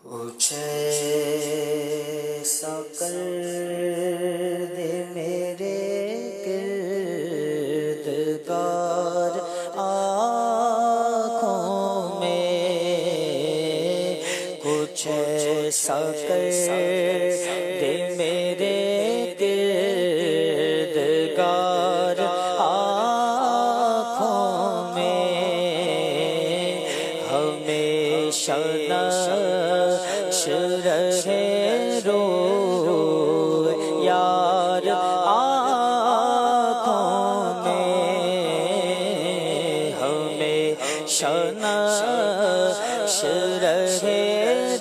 کچھ ایسا کر دے میرے کردگار آنکھوں میں، کچھ ایسا کر دے میرے کردگار آنکھوں میں، ہمیشہ نقش رہے روح یار آنکھوں میں، ہمیشہ نقش رہے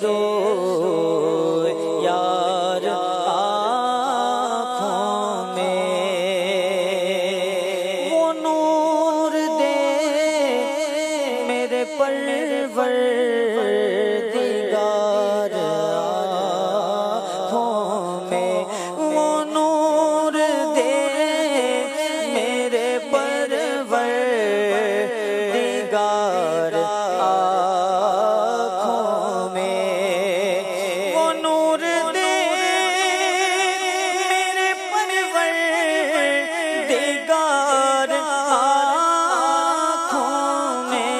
روح یار آنکھوں میں، وہ نور دے میرے پروردگار آنکھوں میں، وہ نور دے میرے پروردگار آنکھوں میں، وہ نور دے میرے پروردگار آنکھوں میں،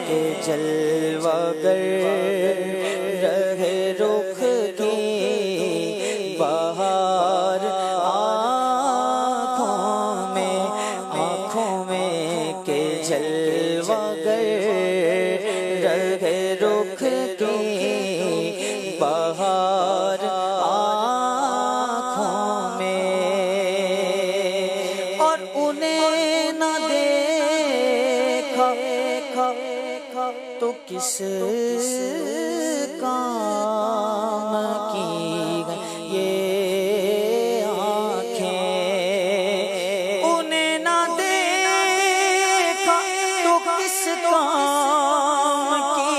کہ جلوہ گر رہے رخ کی بہار آنکھوں میں، کہ جلوہ گر رہے رخ کی بہار آنکھوں میں، اور انہیں نہ دیکھا تو کس کام کی یہ آنکھیں، انہیں نہ دیکھا تو کس کام کی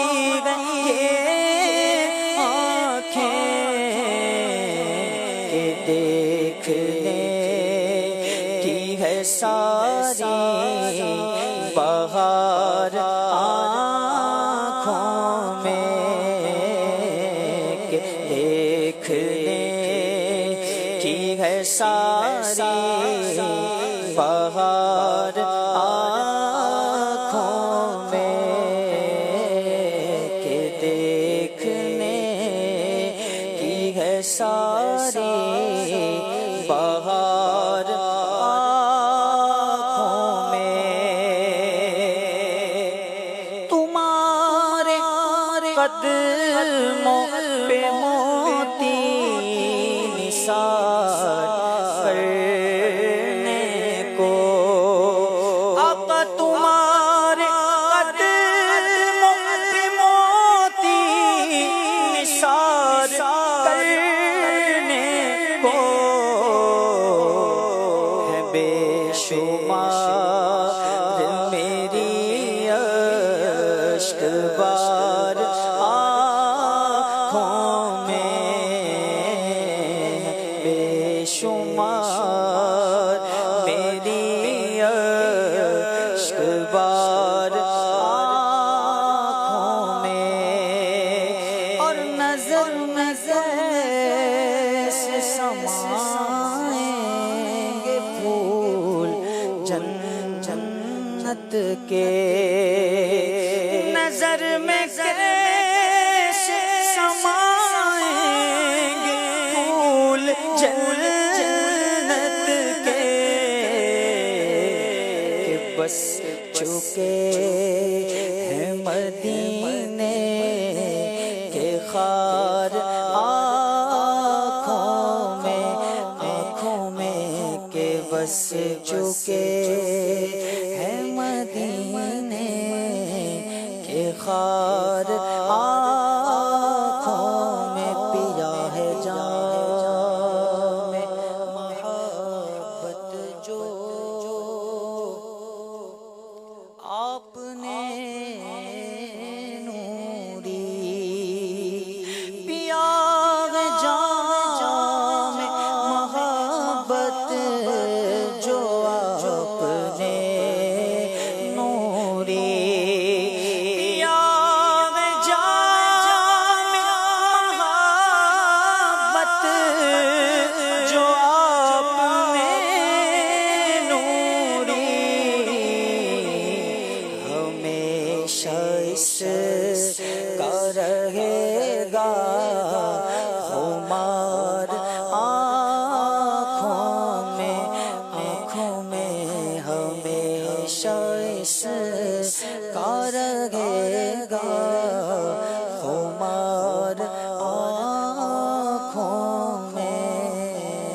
یہ آنکھیں، کہ دیکھنے کی ہے ساری بہار آنکھوں میں، کہ دیکھنے کی ہے ساری بہار آنکھوں میں، کہ دیکھنے کی ہے ساری بہار آنکھوں میں، تمہارے قدموں پہ موتی نثار کرنے کو، آقا تمہارے قدموں پہ موتی نثار کرنے کو، ہے بے شمار میری اشک بار آنکھوں میں، بے شمار میری اشک بار آنکھوں میں، اور نظر سے سمائیں گے پھول جنت کے، نظر میں کیسے سمائیں گے پھول جنت کے، کہ بس چکے ہیں مدینے کے خار آنکھوں میں، کہ بس چکے ہیں مدینے کے خار آنکھوں میں، پیا ہے جام محبت جو آپ نے نوری، پیا ہے جام محبت جو آپ نے نوری، پیا ہے اس کا رہے گا خمار آنکھوں میں ہمیشہ اس کا رہے گا خمار آنکھوں میں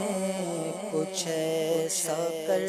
کچھ ایسا کر